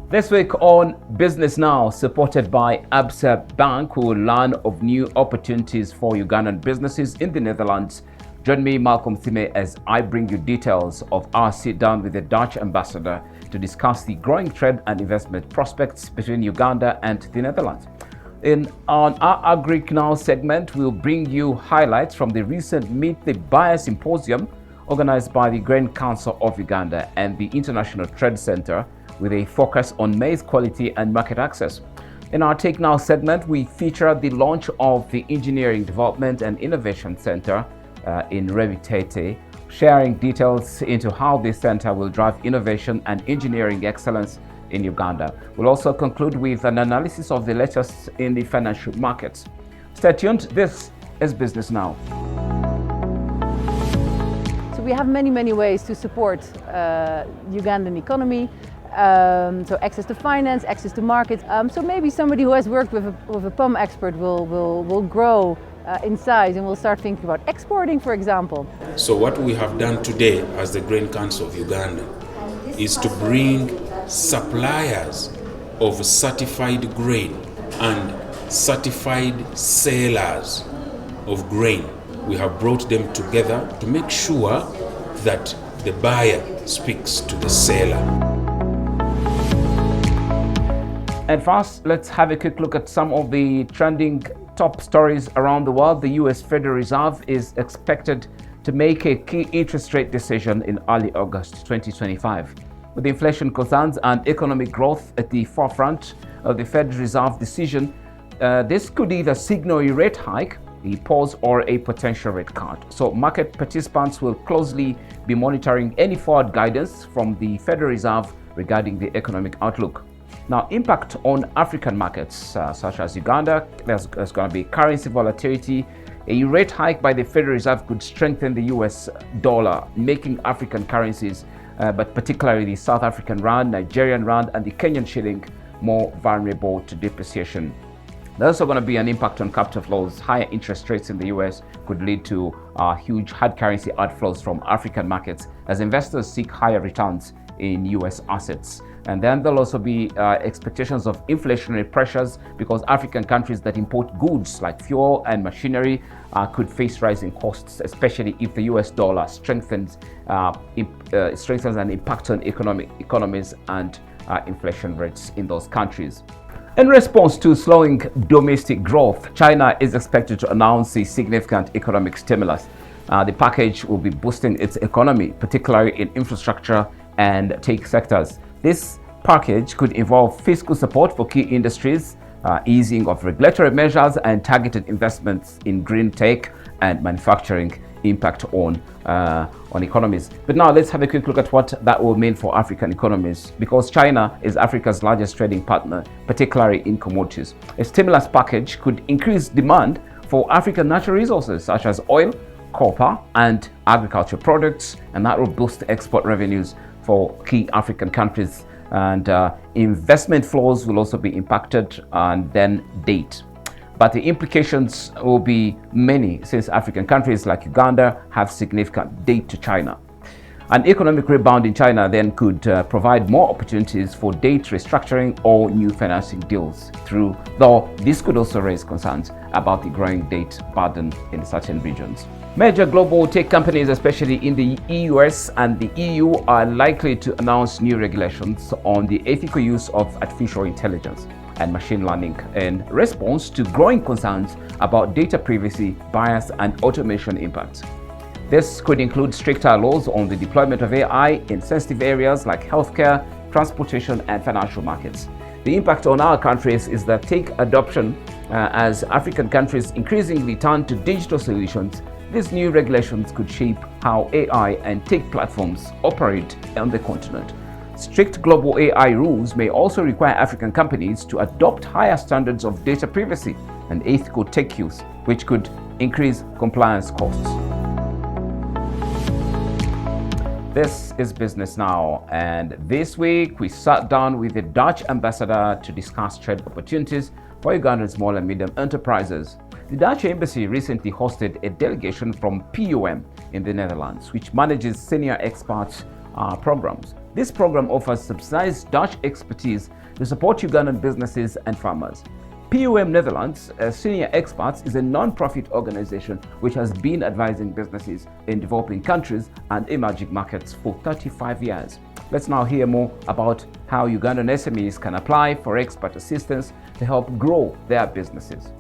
This week on Business Now, supported by Absa Bank, we will learn of new opportunities for Ugandan businesses in the Netherlands. Join me, Malcolm Thime, as I bring you details of our sit-down with the Dutch ambassador to discuss the growing trade and investment prospects between Uganda and the Netherlands. On our Agric Now segment, we'll bring you highlights from the recent Meet the Buyer Symposium organized by the Grain Council of Uganda and the International Trade Center, with a focus on maize quality and market access. In our Take Now segment, we feature the launch of the Engineering Development and Innovation Center in Rwebitete, sharing details into how this center will drive innovation and engineering excellence in Uganda. We'll also conclude with an analysis of the latest in the financial markets. Stay tuned. This is Business Now. So we have many ways to support Ugandan economy. So access to finance, access to markets. So maybe somebody who has worked with a PUM expert will grow in size and will start thinking about exporting, for example. So what we have done today as the Grain Council of Uganda is to bring suppliers of certified grain and certified sellers of grain. We have brought them together to make sure that the buyer speaks to the seller. And first, let's have a quick look at some of the trending top stories around the world. The US Federal Reserve is expected to make a key interest rate decision in early August 2025. With inflation concerns and economic growth at the forefront of the Federal Reserve decision, this could either signal a rate hike, a pause, or a potential rate cut. So market participants will closely be monitoring any forward guidance from the Federal Reserve regarding the economic outlook. Now, impact on African markets such as Uganda, there's going to be currency volatility. A rate hike by the Federal Reserve could strengthen the US dollar, making African currencies, but particularly the South African rand, Nigerian rand, and the Kenyan shilling more vulnerable to depreciation. There's also going to be an impact on capital flows. Higher interest rates in the US could lead to huge hard currency outflows from African markets as investors seek higher returns in US assets. And then there'll also be expectations of inflationary pressures because African countries that import goods like fuel and machinery could face rising costs, especially if the US dollar strengthens and impacts on economies and inflation rates in those countries. In response to slowing domestic growth, China is expected to announce a significant economic stimulus. The package will be boosting its economy, particularly in infrastructure and tech sectors. This package could involve fiscal support for key industries, easing of regulatory measures, and targeted investments in green tech and manufacturing impact on economies. But now let's have a quick look at what that will mean for African economies, because China is Africa's largest trading partner, particularly in commodities. A stimulus package could increase demand for African natural resources such as oil, copper, and agricultural products, and that will boost export revenues for key African countries, and investment flows will also be impacted and then date. But the implications will be many since African countries like Uganda have significant debt to China. An economic rebound in China then could provide more opportunities for debt restructuring or new financing deals though this could also raise concerns about the growing debt burden in certain regions. Major global tech companies, especially in the US and the EU, are likely to announce new regulations on the ethical use of artificial intelligence and machine learning in response to growing concerns about data privacy, bias, and automation impacts. This could include stricter laws on the deployment of AI in sensitive areas like healthcare, transportation, and financial markets. The impact on our countries is that tech adoption as African countries increasingly turn to digital solutions. These new regulations could shape how AI and tech platforms operate on the continent. Strict global AI rules may also require African companies to adopt higher standards of data privacy and ethical tech use, which could increase compliance costs. This is Business Now, and this week we sat down with the Dutch ambassador to discuss trade opportunities for Ugandan small and medium enterprises. The Dutch embassy recently hosted a delegation from PUM in the Netherlands, which manages senior experts programs. This program offers subsidized Dutch expertise to support Ugandan businesses and farmers. PUM Netherlands Senior Experts is a non-profit organization which has been advising businesses in developing countries and emerging markets for 35 years. Let's now hear more about how Ugandan SMEs can apply for expert assistance to help grow their businesses.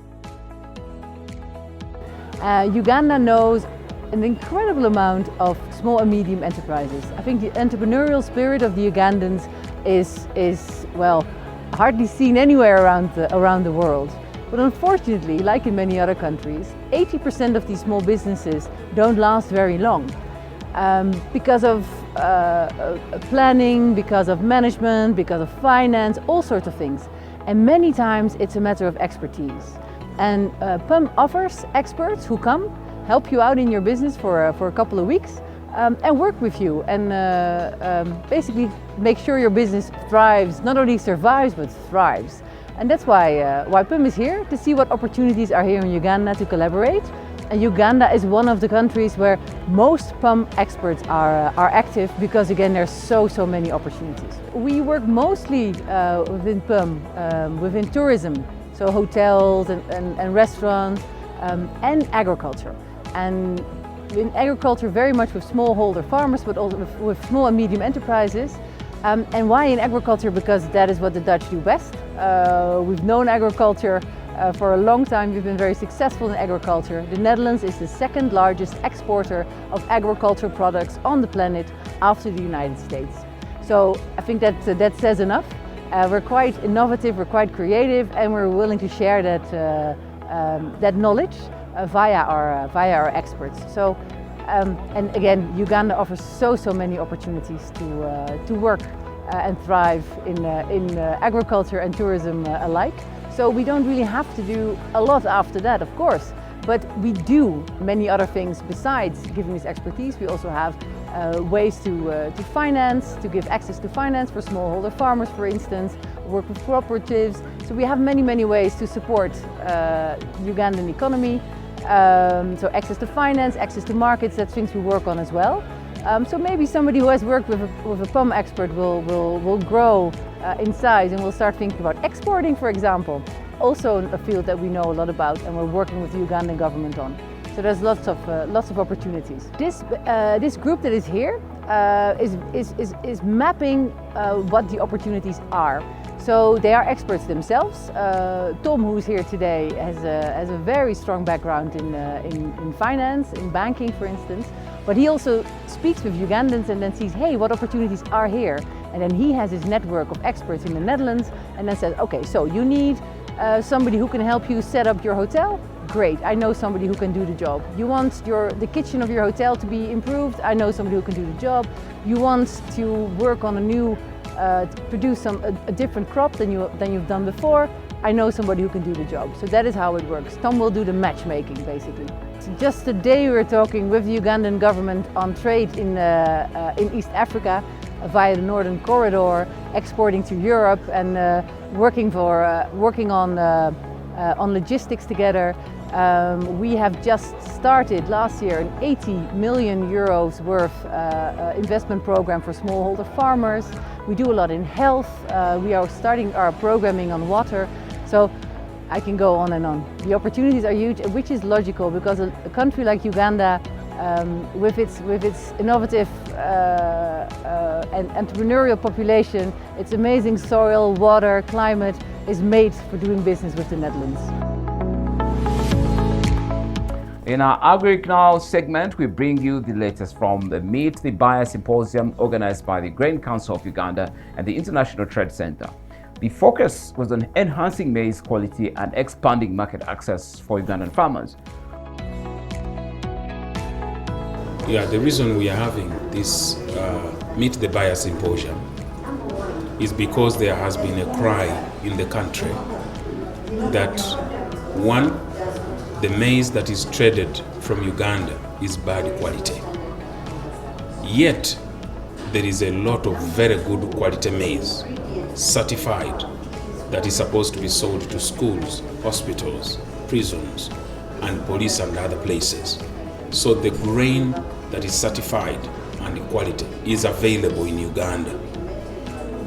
Uganda knows an incredible amount of small and medium enterprises. I think the entrepreneurial spirit of the Ugandans is well, hardly seen anywhere around the world. But unfortunately, like in many other countries, 80% of these small businesses don't last very long because of planning, because of management, because of finance, all sorts of things. And many times it's a matter of expertise. And PUM offers experts who come, help you out in your business for a couple of weeks and work with you and basically make sure your business thrives, not only survives but thrives. And that's why PUM is here, to see what opportunities are here in Uganda to collaborate. And Uganda is one of the countries where most PUM experts are active because, again, there's so many opportunities. We work mostly within PUM, within tourism, so hotels and restaurants and agriculture. And in agriculture, very much with smallholder farmers, but also with small and medium enterprises. And why in agriculture? Because that is what the Dutch do best. We've known agriculture for a long time. We've been very successful in agriculture. The Netherlands is the second largest exporter of agricultural products on the planet after the United States. So I think that says enough. We're quite innovative, we're quite creative, and we're willing to share that knowledge via our experts. So, and again, Uganda offers so many opportunities to work and thrive in agriculture and tourism alike. So we don't really have to do a lot after that, of course, but we do many other things besides giving this expertise. We also have ways to finance, to give access to finance for smallholder farmers, for instance, work with cooperatives. So we have many ways to support Ugandan economy. So access to finance, access to markets, that's things we work on as well. So maybe somebody who has worked with a PUM expert will grow in size and will start thinking about exporting, for example. Also a field that we know a lot about and we're working with the Ugandan government on. So there's lots of opportunities. This group that is here is mapping what the opportunities are. So they are experts themselves. Tom, who's here today, has a very strong background in finance, in banking, for instance. But he also speaks with Ugandans and then sees, hey, what opportunities are here? And then he has his network of experts in the Netherlands and then says, okay, so you need somebody who can help you set up your hotel? Great, I know somebody who can do the job. You want the kitchen of your hotel to be improved? I know somebody who can do the job. You want to work on a new produce a different crop than you've done before, I know somebody who can do the job. So that is how it works. Tom will do the matchmaking, basically. So just today we were talking with the Ugandan government on trade in East Africa via the Northern Corridor, exporting to Europe and working on logistics together. We have just started last year an 80 million euros worth investment program for smallholder farmers. We do a lot in health. We are starting our programming on water. So I can go on and on. The opportunities are huge, which is logical because a country like Uganda, with its innovative and entrepreneurial population, its amazing soil, water, climate, is made for doing business with the Netherlands. In our Agric Now segment, we bring you the latest from the Meet the Buyer Symposium organized by the Grain Council of Uganda and the International Trade Center. The focus was on enhancing maize quality and expanding market access for Ugandan farmers. Yeah, the reason we are having this Meet the Buyer Symposium is because there has been a cry in the country that, one, the maize that is traded from Uganda is bad quality. Yet, there is a lot of very good quality maize, certified, that is supposed to be sold to schools, hospitals, prisons, and police and other places. So the grain that is certified and quality is available in Uganda.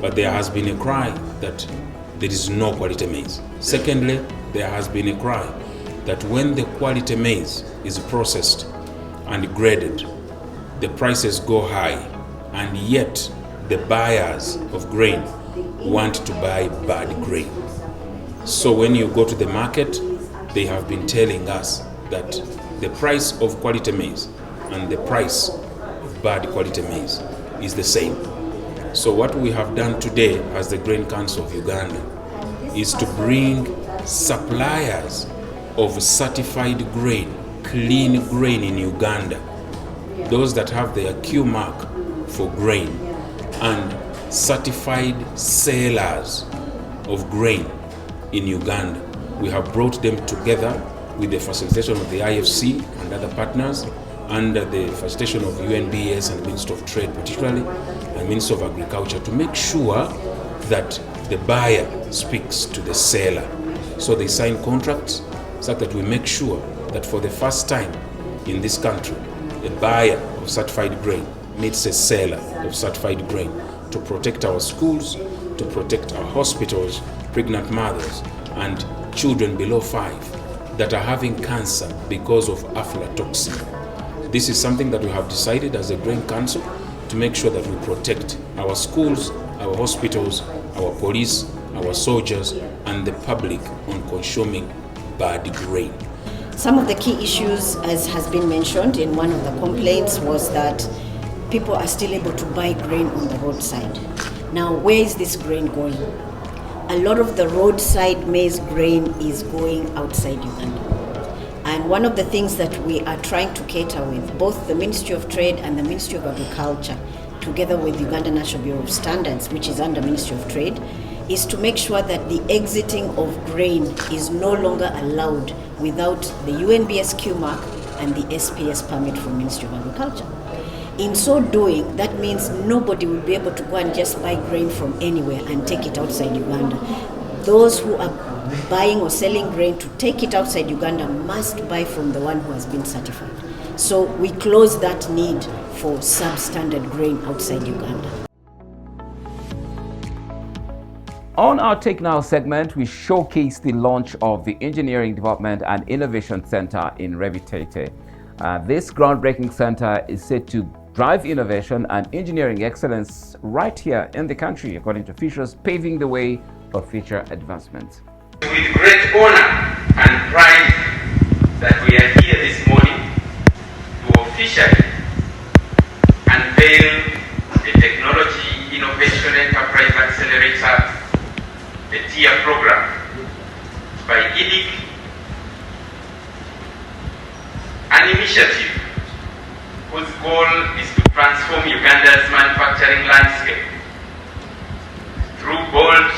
But there has been a cry that there is no quality maize. Secondly, there has been a cry that when the quality maize is processed and graded, the prices go high, and yet the buyers of grain want to buy bad grain. So when you go to the market, they have been telling us that the price of quality maize and the price of bad quality maize is the same. So what we have done today as the Grain Council of Uganda is to bring suppliers of certified grain, clean grain in Uganda, those that have their Q mark for grain, and certified sellers of grain in Uganda. We have brought them together with the facilitation of the IFC and other partners, under the facilitation of UNBS and Ministry of Trade particularly, and Ministry of Agriculture, to make sure that the buyer speaks to the seller. So they sign contracts so that we make sure that for the first time in this country, a buyer of certified grain meets a seller of certified grain, to protect our schools, to protect our hospitals, pregnant mothers, and children below 5 that are having cancer because of aflatoxin. This is something that we have decided as a Grain Council to make sure that we protect our schools, our hospitals, our police, our soldiers, and the public on consuming bad grain. Some of the key issues, as has been mentioned in one of the complaints, was that people are still able to buy grain on the roadside. Now, where is this grain going? A lot of the roadside maize grain is going outside Uganda. And one of the things that we are trying to cater with, both the Ministry of Trade and the Ministry of Agriculture, together with Uganda National Bureau of Standards, which is under Ministry of Trade, is to make sure that the exiting of grain is no longer allowed without the UNBS Q mark and the SPS permit from Ministry of Agriculture. In so doing, that means nobody will be able to go and just buy grain from anywhere and take it outside Uganda. Those who are buying or selling grain to take it outside Uganda must buy from the one who has been certified. So we close that need for substandard grain outside Uganda. On our Take Now segment, we showcase the launch of the Engineering Development and Innovation Center in Rwebitete. This groundbreaking center is set to drive innovation and engineering excellence right here in the country, according to officials, paving the way for future advancements. With great honor and pride that we are here this morning to officially unveil the Technology Innovation Enterprise Accelerator, the TIA program by Agric, an initiative whose goal is to transform Uganda's manufacturing landscape through bold,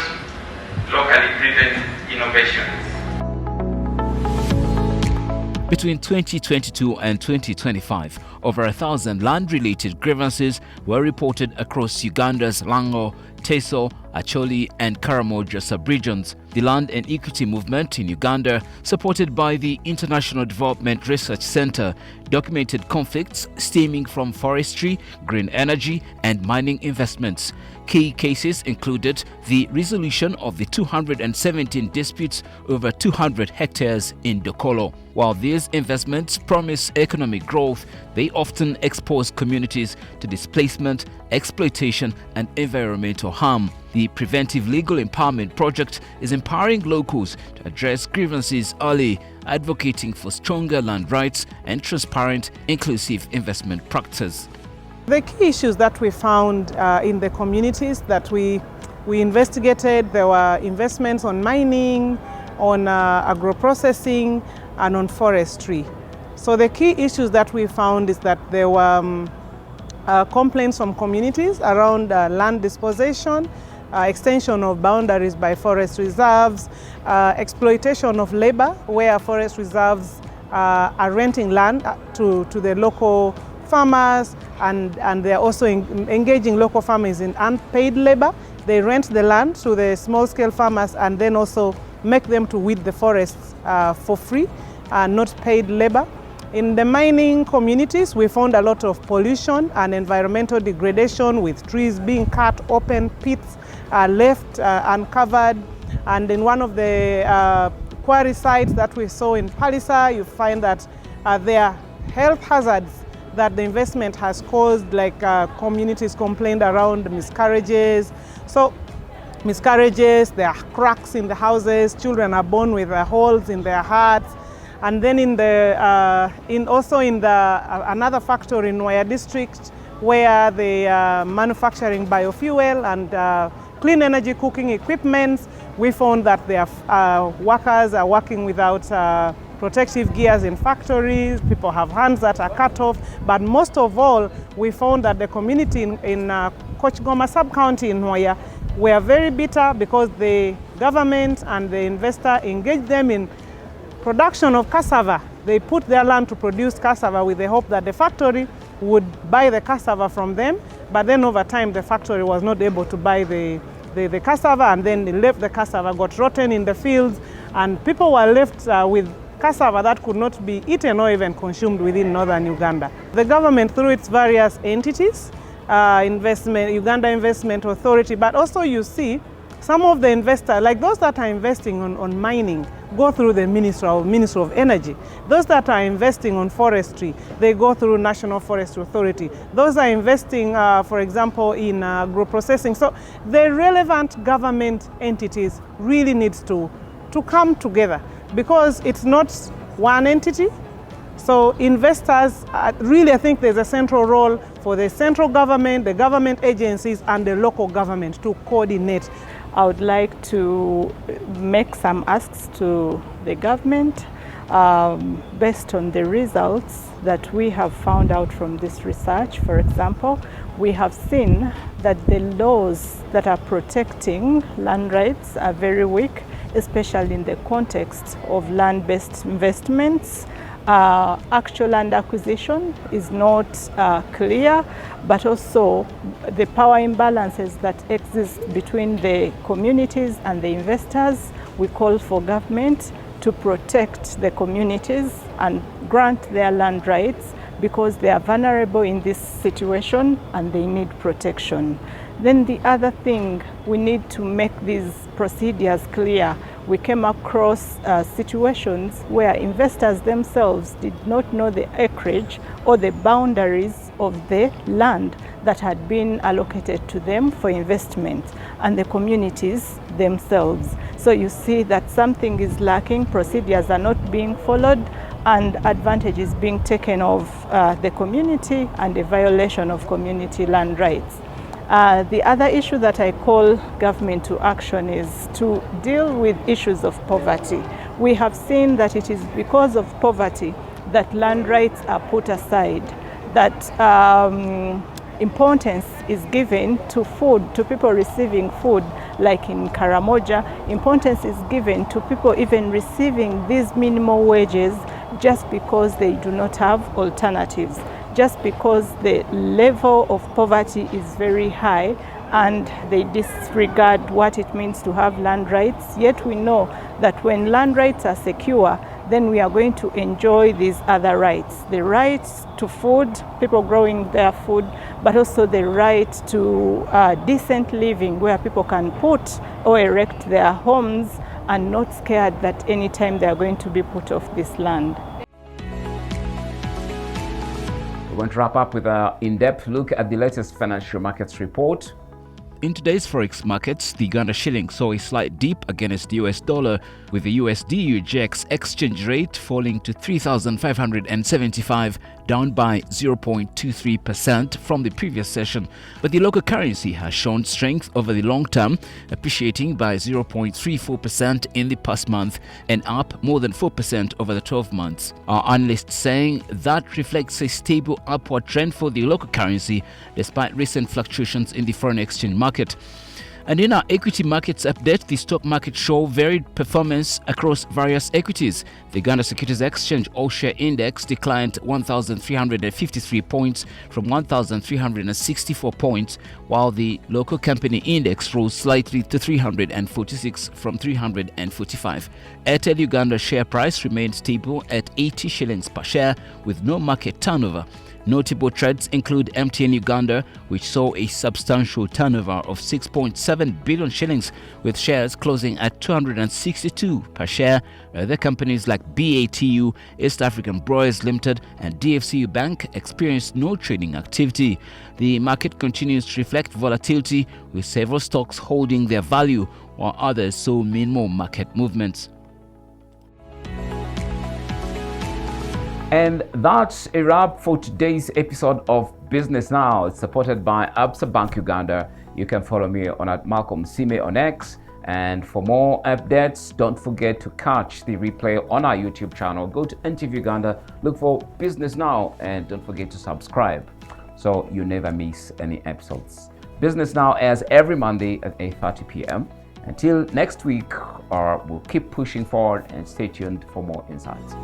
locally driven innovations. Between 2022 and 2025, over 1,000 land-related grievances were reported across Uganda's Lango, Teso, Acholi and Karamoja sub-regions. The Land and Equity Movement in Uganda, supported by the International Development Research Center, documented conflicts stemming from forestry, green energy and mining investments. Key cases included the resolution of the 217 disputes over 200 hectares in Dokolo. While these investments promise economic growth, they often expose communities to displacement, exploitation and environmental harm. The Preventive Legal Empowerment Project is empowering locals to address grievances early, advocating for stronger land rights and transparent, inclusive investment practices. The key issues that we found in the communities that we investigated, there were investments on mining, on agro-processing and on forestry. So the key issues that we found is that there were complaints from communities around land dispossession, extension of boundaries by forest reserves, exploitation of labor where forest reserves are renting land to the local farmers, and they are also engaging local farmers in unpaid labor. They rent the land to the small-scale farmers and then also make them to weed the forests for free, not paid labor. In the mining communities, we found a lot of pollution and environmental degradation, with trees being cut, open pits left uncovered. And in one of the quarry sites that we saw in Palisa, you find that there are health hazards that the investment has caused, like communities complained around miscarriages. So miscarriages, there are cracks in the houses, children are born with holes in their hearts. And then in the another factory in Waya district, where they are manufacturing biofuel and clean energy cooking equipment, we found that their workers are working without protective gears in factories. People have hands that are cut off. But most of all, we found that the community in Kochgoma sub-county in Waya were very bitter because the government and the investor engaged them in production of cassava. They put their land to produce cassava with the hope that the factory would buy the cassava from them, but then over time the factory was not able to buy the cassava, and then they left the cassava, got rotten in the fields, and people were left with cassava that could not be eaten or even consumed within northern Uganda. The government, through its various entities, Uganda Investment Authority, but also you see some of the investors, like those that are investing on mining, go through the Ministry of Energy. Those that are investing on forestry, they go through National Forestry Authority. Those are investing, for example, in agro-processing. So the relevant government entities really needs to come together, because it's not one entity. So investors, really I think there's a central role for the central government, the government agencies, and the local government to coordinate. I would like to make some asks to the government based on the results that we have found out from this research. For example, we have seen that the laws that are protecting land rights are very weak, especially in the context of land-based investments. Actual land acquisition is not clear, but also the power imbalances that exist between the communities and the investors. We call for government to protect the communities and grant their land rights, because they are vulnerable in this situation and they need protection. Then the other thing, we need to make these procedures clear. We came across situations where investors themselves did not know the acreage or the boundaries of the land that had been allocated to them for investment, and the communities themselves. So you see that something is lacking, procedures are not being followed, and advantage is being taken of the community, and a violation of community land rights. The other issue that I call government to action is to deal with issues of poverty. We have seen that it is because of poverty that land rights are put aside, that importance is given to food, to people receiving food, like in Karamoja. Importance is given to people even receiving these minimal wages just because they do not have alternatives, just because the level of poverty is very high and they disregard what it means to have land rights. Yet we know that when land rights are secure, then we are going to enjoy these other rights. The right to food, people growing their food, but also the right to decent living, where people can put or erect their homes and not scared that any time they are going to be put off this land. We're going to wrap up with an in-depth look at the latest financial markets report. In today's forex markets, the Uganda shilling saw a slight dip against the US dollar, with the USD-UGX exchange rate falling to 3,575, down by 0.23% from the previous session. But the local currency has shown strength over the long term, appreciating by 0.34% in the past month and up more than 4% over the 12 months. Our analysts saying that reflects a stable upward trend for the local currency despite recent fluctuations in the foreign exchange market. And in our equity markets update, the stock market show varied performance across various equities. The Uganda Securities Exchange All-Share Index declined 1,353 points from 1,364 points, while the local company index rose slightly to 346 from 345. Airtel Uganda share price remained stable at 80 shillings per share with no market turnover. Notable trades include MTN Uganda, which saw a substantial turnover of 6.7 billion shillings, with shares closing at 262 per share. Other companies like BATU, East African Brewers Limited, and DFCU Bank experienced no trading activity. The market continues to reflect volatility, with several stocks holding their value, while others saw minimal market movements. And that's a wrap for today's episode of Business Now. It's supported by Absa Bank Uganda. You can follow me on @MalcolmSime on X. And for more updates, don't forget to catch the replay on our YouTube channel. Go to NTV Uganda, look for Business Now, and don't forget to subscribe so you never miss any episodes. Business Now airs every Monday at 8:30 p.m. Until next week, we'll keep pushing forward and stay tuned for more insights.